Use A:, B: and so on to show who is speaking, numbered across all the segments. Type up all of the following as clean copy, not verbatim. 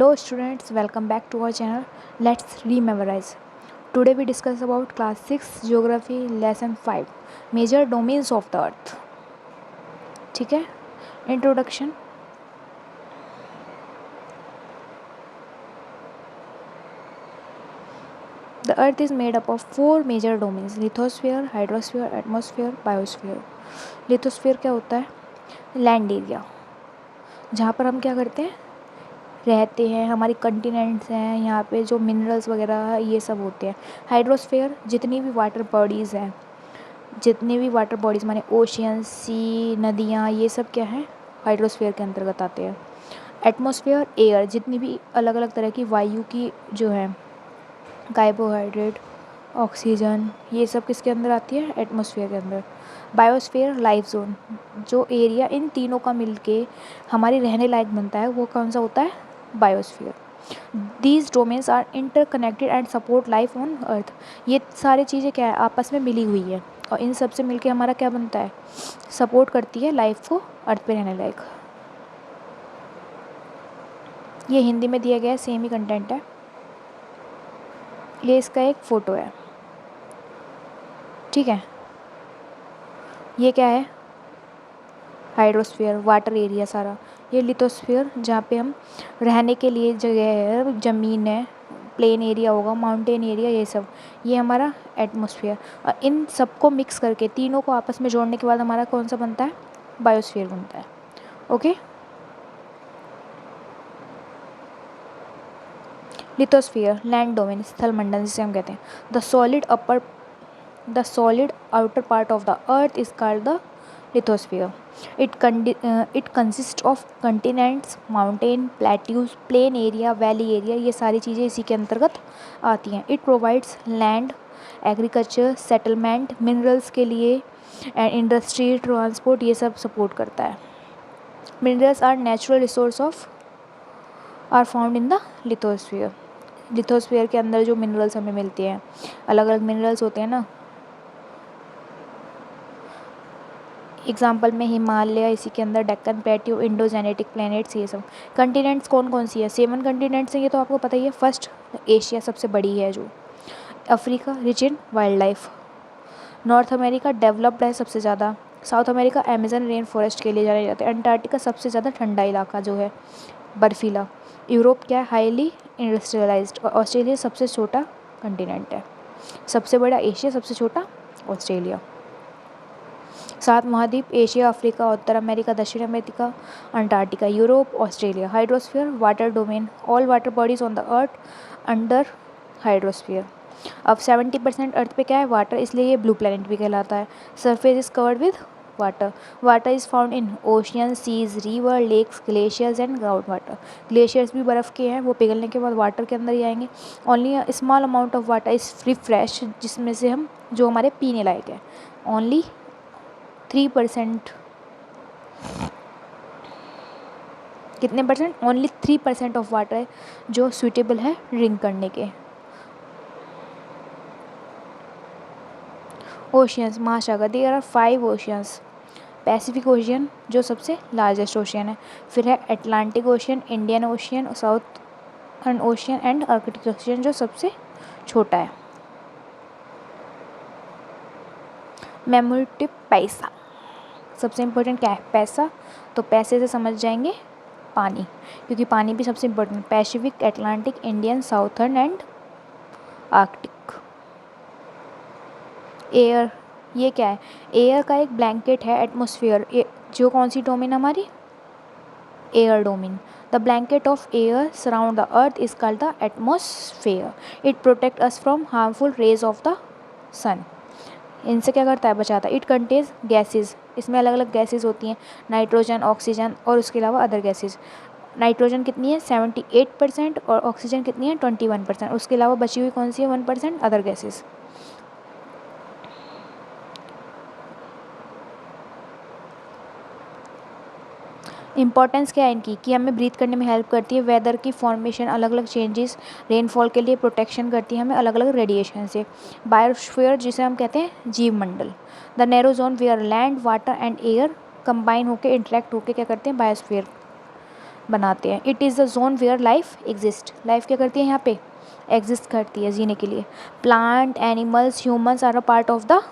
A: Hello students, welcome back to our channel. Let's re-memorize. Today we discuss about class 6 geography lesson 5 major domains of the earth. ठीक है. Introduction. The earth is made up of 4 major domains: lithosphere, hydrosphere, atmosphere, biosphere. Lithosphere क्या होता है? Land area, जहाँ पर हम क्या करते हैं, रहते हैं, हमारी कंटिनेंट्स हैं, यहाँ पे जो मिनरल्स वगैरह ये सब होते हैं. हाइड्रोस्फीयर जितनी भी वाटर बॉडीज़ हैं, जितनी भी वाटर बॉडीज़ माने ओशियन, सी, नदियाँ, ये सब क्या है, हाइड्रोस्फीयर के अंतर्गत आते हैं. एटमॉस्फेयर एयर, जितनी भी अलग अलग तरह की वायु की जो है, कार्बोहाइड्रेट, ऑक्सीजन, ये सब किसके अंदर आती है, एटमॉस्फेयर के अंदर. बायोस्फीयर लाइफ जोन, जो एरिया इन तीनों का मिलके हमारी रहने लायक बनता है, वो कौन सा होता है, biosphere. These domains are interconnected and support life on Earth. ये सारी चीज़ें क्या है, आपस में मिली हुई है और इन सब से मिलके हमारा क्या बनता है, सपोर्ट करती है लाइफ को अर्थ पे रहने लायक. ये हिंदी में दिया गया है, सेम ही कंटेंट है. ये इसका एक फ़ोटो है, ठीक है. ये क्या है, हाइड्रोस्फीयर, वाटर एरिया सारा. ये लिथोस्फीयर, जहाँ पे हम रहने के लिए जगह है, ज़मीन है, प्लेन एरिया होगा, माउंटेन एरिया, ये सब. ये हमारा एटमॉस्फेयर. और इन सबको मिक्स करके, तीनों को आपस में जोड़ने के बाद हमारा कौन सा बनता है, बायोस्फीयर बनता है. ओके. लिथोस्फीयर लैंड डोमेन, स्थल मंडल जिसे हम कहते हैं. The solid outer part of the earth is called the lithosphere. It consists of continents, mountain, plateaus, plain area, valley area. ये सारी चीज़ें इसी के अंतर्गत आती हैं. It provides land, agriculture, settlement, minerals के लिए and industry, transport, ये सब support करता है. Minerals are natural resource are found in the lithosphere. Lithosphere के अंदर जो मिनरल्स हमें मिलते हैं, अलग अलग मिनरल्स होते हैं ना. एग्जाम्पल में हिमालय, इसी के अंदर Deccan plateau, Indo genetic planets, ये सब. कंटिनेंट्स कौन कौन सी है, 7 कंटिनेंट्स हैं, ये तो आपको पता ही है. फर्स्ट एशिया सबसे बड़ी है जो. Africa rich in wild life. North America developed है सबसे ज़्यादा. South America Amazon rain forest के लिए जाने जाते हैं. अंटार्कटिका सबसे ज़्यादा ठंडा इलाका जो है, बर्फीला. यूरोप क्या है, हाईली इंडस्ट्रियलाइज्ड. और ऑस्ट्रेलिया सबसे छोटा कंटिनेंट है. सबसे बड़ा एशिया, सबसे छोटा ऑस्ट्रेलिया. 7 महाद्वीप, एशिया, अफ्रीका, उत्तर अमेरिका, दक्षिण America, Antarctica, Europe, Australia. Hydrosphere water domain, all water bodies on the earth under hydrosphere. अब 70% अर्थ पे क्या है, वाटर, इसलिए ये ब्लू प्लैनेट भी कहलाता है. Surface is covered with water. Water is found in ocean, seas, river, lakes, glaciers and ground water. Glaciers भी बर्फ़ के हैं, वो पिघलने के बाद वाटर के अंदर ही आएंगे. Only a small amount of water is free fresh, जिसमें से हम जो हमारे पीने लायक है. ओनली 3%, कितने परसेंट, ओनली 3% ऑफ वाटर है जो सूटेबल है ड्रिंक करने के. ओशियंस, महासागर, there are 5 oceans. Pacific ocean जो सबसे लार्जेस्ट ओशियन है. फिर है Atlantic ocean, Indian ocean, south ocean and Arctic ocean जो सबसे छोटा है. मेमोरिटिव पैसा, सबसे इम्पोर्टेंट क्या है, पैसा. तो पैसे से समझ जाएंगे पानी, क्योंकि पानी भी सबसे important. Pacific, Atlantic, Indian, southern and Arctic. Air, ये क्या है, एयर का एक ब्लैंकेट है. एटमॉस्फेयर जो कौन सी डोमेन हमारी, air domain. The blanket of air surround the earth is called the atmosphere. It protect us from harmful rays of the sun. इनसे क्या करता है, बचाता है. इट कंटेन्स गैसेज, इसमें अलग अलग गैसेज होती हैं, नाइट्रोजन, ऑक्सीजन और उसके अलावा अदर गैसेज. नाइट्रोजन कितनी है, 78%, और ऑक्सीजन कितनी है, 21%. उसके अलावा बची हुई कौन सी है, 1% अदर गैसेज. इंपॉर्टेंस क्या है इनकी, कि हमें ब्रीथ करने में हेल्प करती है, वेदर की फॉर्मेशन, अलग अलग चेंजेस, रेनफॉल के लिए प्रोटेक्शन करती है हमें अलग अलग रेडिएशन से. बायोस्फीयर जिसे हम कहते हैं जीव मंडल. The narrow zone where land, water and air combine होकर इंटरेक्ट होकर क्या करते हैं, बायोस्फीयर. बनाते हैं। It is the zone where life exist, life क्या करती है यहाँ पे, एग्जिस्ट करती है जीने के लिए। Plant, animals, humans are a part of the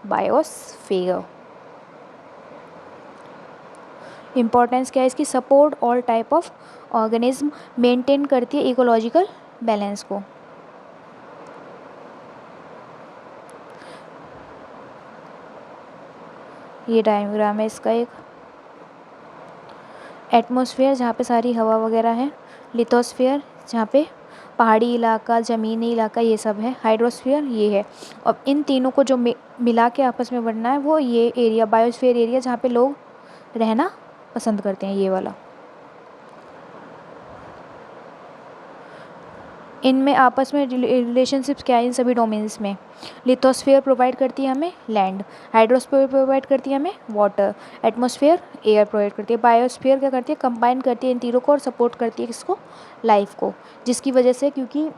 A: biosphere. Importance क्या है इसकी, support all type of organism, maintain करती है इकोलॉजिकल बैलेंस को। ये डायग्राम है इसका एक। एटमॉस्फेयर जहाँ पे सारी हवा वगैरह है, लिथोस्फेयर जहाँ पे पहाड़ी इलाका, ज़मीनी इलाका ये सब है, हाइड्रोस्फीयर ये है। और इन तीनों को जो मिला के आपस में बनना है वो ये एरिया बायोस्फीयर एरिया जहाँ पे लोग रहना पसंद करते हैं, ये वाला। इनमें आपस में रिलेशनशिप्स क्या है इन सभी डोमेन्स में। लिथोस्फीयर प्रोवाइड करती है हमें लैंड, हाइड्रोस्फीयर प्रोवाइड करती है हमें वाटर, एटमॉस्फेयर एयर प्रोवाइड करती है, बायोस्फीयर क्या करती है, कंबाइन करती है इन तीनों को और सपोर्ट करती है किसको, लाइफ को। जिसकी वजह से क्योंकि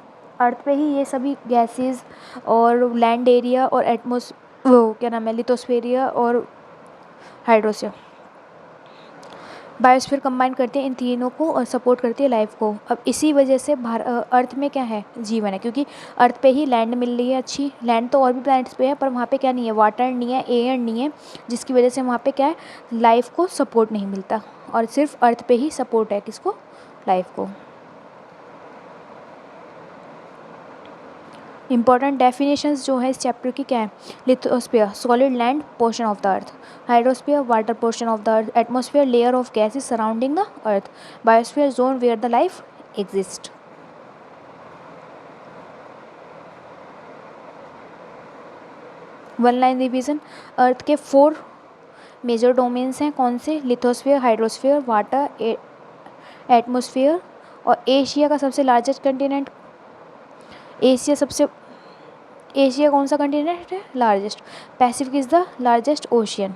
A: अर्थ पे ही ये सभी गैसेस और लैंड एरिया और वो क्या नाम है, लिथोस्फेरिया और हाइड्रोस्फीयर, बायोस्फीयर कंबाइन करती है इन तीनों को और सपोर्ट करती है लाइफ को। अब इसी वजह से अर्थ में क्या है, जीवन है, क्योंकि अर्थ पे ही लैंड मिल रही है अच्छी। लैंड तो और भी प्लैनेट्स पे है पर वहाँ पे क्या नहीं है, वाटर नहीं है, एयर नहीं है, जिसकी वजह से वहाँ पे क्या है, लाइफ को सपोर्ट नहीं मिलता। और सिर्फ अर्थ पे ही सपोर्ट है किसको, लाइफ को। इंपॉर्टेंट डेफिनेशंस जो है इस चैप्टर की क्या है, lithosphere solid land portion of the earth, hydrosphere water portion of the earth, atmosphere layer of gases surrounding the earth, biosphere zone where the life exist. One line revision, earth के 4 major domains हैं, कौन से, lithosphere, hydrosphere, water, atmosphere. और Asia का सबसे largest continent, Asia कौन सा continent है, largest. Pacific is the largest ocean.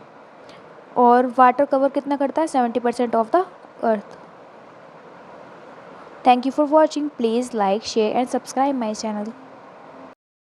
A: और वाटर कवर कितना करता है, 70% of the earth. Thank you for watching, please like, share and subscribe my channel.